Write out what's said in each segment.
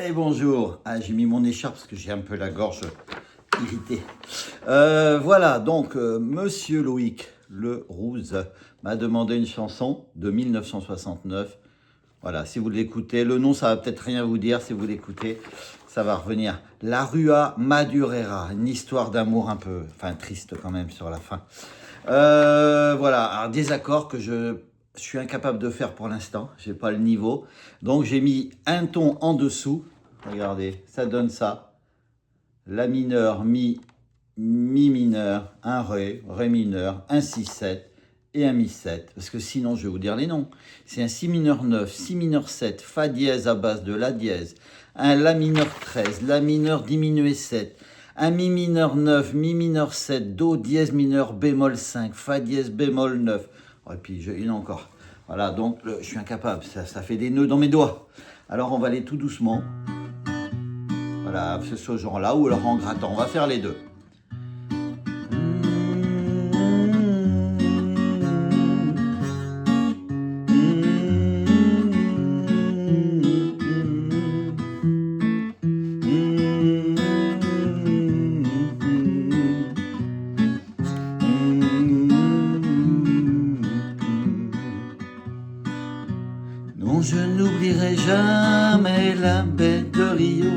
Et bonjour. Ah, j'ai mis mon écharpe parce que j'ai un peu la gorge irritée. Voilà, donc Monsieur Loïc Le Rouz m'a demandé une chanson de 1969. Voilà, si vous l'écoutez, le nom ça va peut-être rien vous dire, si vous l'écoutez, ça va revenir. La Rua Madureira, une histoire d'amour un peu, enfin triste quand même sur la fin. Voilà, alors des accords que je suis incapable de faire pour l'instant, j'ai pas le niveau. Donc j'ai mis un ton en dessous, regardez, ça donne ça. La mineur, mi mineur, un ré mineur, un si-7 et un mi-7. Parce que sinon, je vais vous dire les noms. C'est un si mineur 9, si mineur 7, fa dièse à base de la dièse, un la mineur 13, la mineur diminué 7, un mi mineur 9, mi mineur 7, do dièse mineur bémol 5, fa dièse bémol 9. Et puis, il y en a encore. Voilà, donc je suis incapable, ça fait des nœuds dans mes doigts. Alors, on va aller tout doucement. Voilà, c'est ce genre-là, ou alors en grattant. On va faire les deux. Non, je n'oublierai jamais la baie de Rio,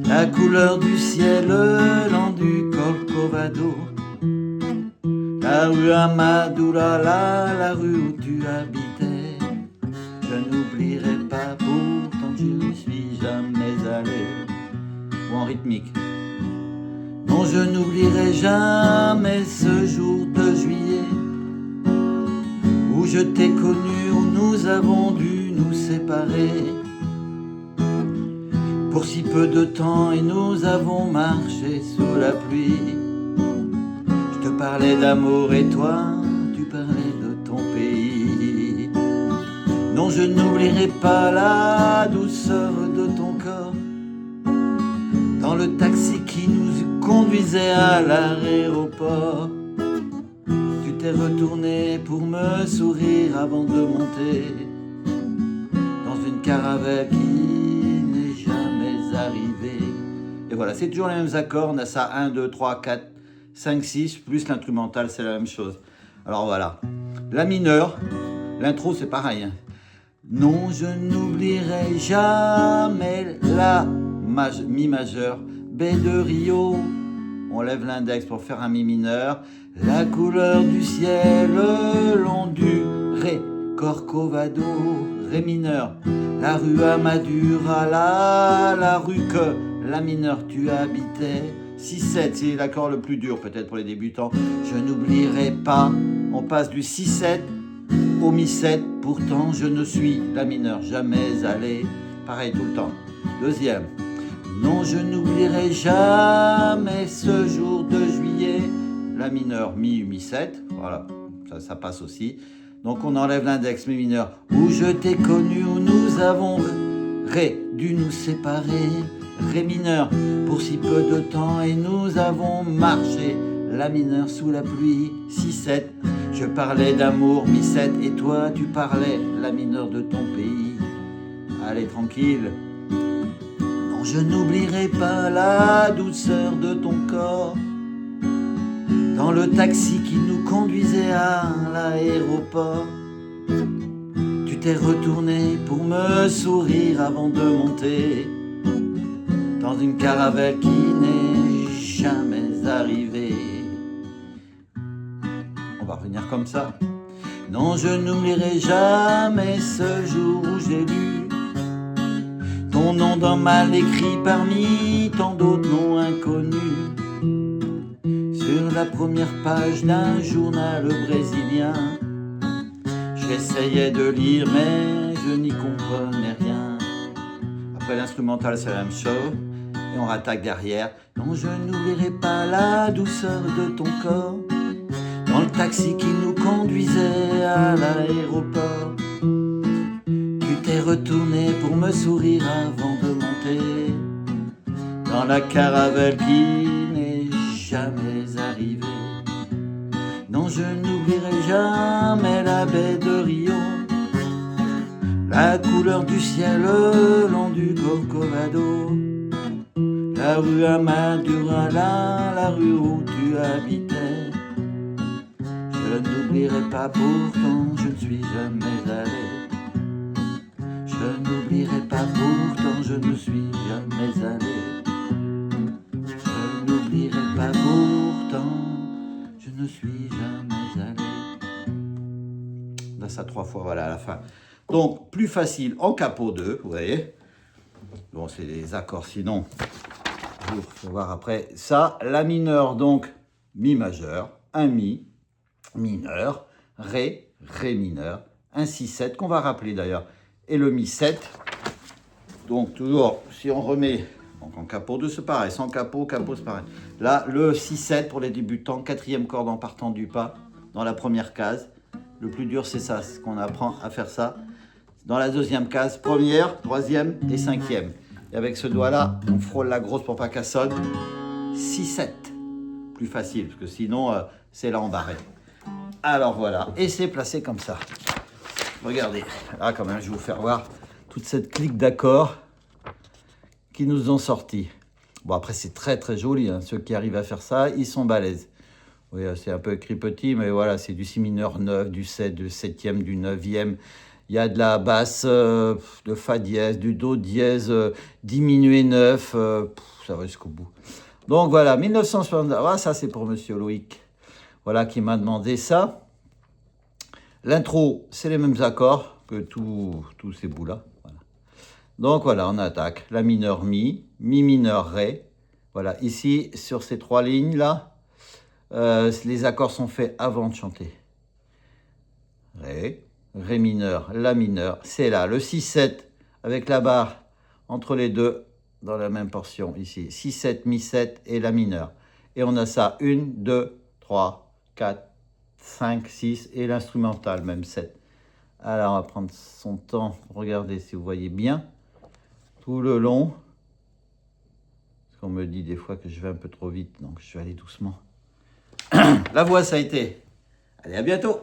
la couleur du ciel lent du Corcovado, la rue Amadura, la rue où tu habitais. Je n'oublierai pas, pourtant je n'y suis jamais allé. Ou en rythmique. Non, je n'oublierai jamais ce jour de juillet où je t'ai connu, où nous avons dû nous séparer pour si peu de temps et nous avons marché sous la pluie. Je te parlais d'amour et toi, tu parlais de ton pays. Non, je n'oublierai pas la douceur de ton corps dans le taxi qui nous conduisait à l'aéroport. Tu t'es retourné pour me sourire avant de monter dans une caravelle qui n'est jamais arrivée. Et voilà, c'est toujours les mêmes accords. On a ça 1, 2, 3, 4, 5, 6, plus l'instrumental, c'est la même chose. Alors voilà, la mineure, l'intro c'est pareil. Non, je n'oublierai jamais la mi majeur, B de Rio. On lève l'index pour faire un mi mineur. La couleur du ciel long du ré, Corcovado, ré mineur. La rue Amadura, la rue que la mineur tu habitais. 6-7, c'est l'accord le plus dur peut-être pour les débutants. Je n'oublierai pas, on passe du 6-7 au mi-7. Pourtant je ne suis la mineure jamais allé. Pareil tout le temps. Deuxième. Non, je n'oublierai jamais ce jour de juillet. La mineure, mi-7, voilà, ça passe aussi. Donc on enlève l'index, mi mineur, où je t'ai connu, où nous avons ré, dû nous séparer. Ré mineur, pour si peu de temps, et nous avons marché. La mineure sous la pluie, 6-7. Je parlais d'amour, mi-7, et toi tu parlais, la mineure de ton pays. Allez, tranquille. Je n'oublierai pas la douceur de ton corps dans le taxi qui nous conduisait à l'aéroport. Tu t'es retourné pour me sourire avant de monter dans une caravelle qui n'est jamais arrivée. On va revenir comme ça. Non, je n'oublierai jamais ce jour où j'ai lu ton nom d'un mal écrit parmi tant d'autres noms inconnus sur la première page d'un journal brésilien. J'essayais de lire mais je n'y comprenais rien. Après l'instrumental c'est la même chose et on rattaque derrière. Non, je n'oublierai pas la douceur de ton corps dans le taxi qui nous conduisait à l'aéroport. T'es retourné pour me sourire avant de monter dans la caravelle qui n'est jamais arrivée. Non, je n'oublierai jamais la baie de Rio, la couleur du ciel long du La rue Amadurala, la rue où tu habitais. Je n'oublierai pas, pourtant je ne suis jamais allé. Je n'oublierai pas, pourtant je ne suis jamais allé. Je n'oublierai pas, pourtant je ne suis jamais allé. Là, ça 3 fois, voilà, à la fin. Donc, plus facile en capo 2, vous voyez. Bon, c'est les accords, sinon, il faut voir après. Ça, la mineure, donc, mi majeur, un mi mineur, ré, ré mineur, un si 7 qu'on va rappeler d'ailleurs, et le mi 7. Donc, toujours, si on remet, donc en capo 2, c'est pareil, sans capo, capo, c'est pareil. Là, le si 7 pour les débutants, 4e corde en partant du pas, dans la première case. Le plus dur, c'est ça, c'est qu'on apprend à faire ça. Dans la 2e case, 1re, 3e et 5e. Et avec ce doigt-là, on frôle la grosse pour pas qu'elle sonne. 6-7. Plus facile, parce que sinon, c'est là embarré. Alors voilà, et c'est placé comme ça. Regardez, là quand même, je vais vous faire voir toute cette clique d'accords qui nous ont sortis. Bon, après, c'est très très joli, hein. Ceux qui arrivent à faire ça, ils sont balèzes. Oui, c'est un peu écrit petit, mais voilà, c'est du si mineur 9, du 7, du 7e, du 9e. Il y a de la basse, de fa dièse, du do dièse, diminué 9, ça va jusqu'au bout. Donc voilà, 1960, ah, ça c'est pour Monsieur Loïc, voilà, qui m'a demandé ça. L'intro, c'est les mêmes accords que tous ces bouts-là. Voilà. Donc voilà, on attaque la mineur mi, mi mineur ré. Voilà, ici, sur ces 3 lignes-là, les accords sont faits avant de chanter. Ré, ré mineur, la mineur, c'est là. Le 6-7 avec la barre entre les deux dans la même portion ici. 6-7, mi-7 et la mineure. Et on a ça 1, 2, 3, 4, 5, 6 et l'instrumental même 7. Alors on va prendre son temps. Regardez si vous voyez bien. Tout le long. Parce qu'on me dit des fois que je vais un peu trop vite, donc je vais aller doucement. La voix, ça a été. Allez, à bientôt.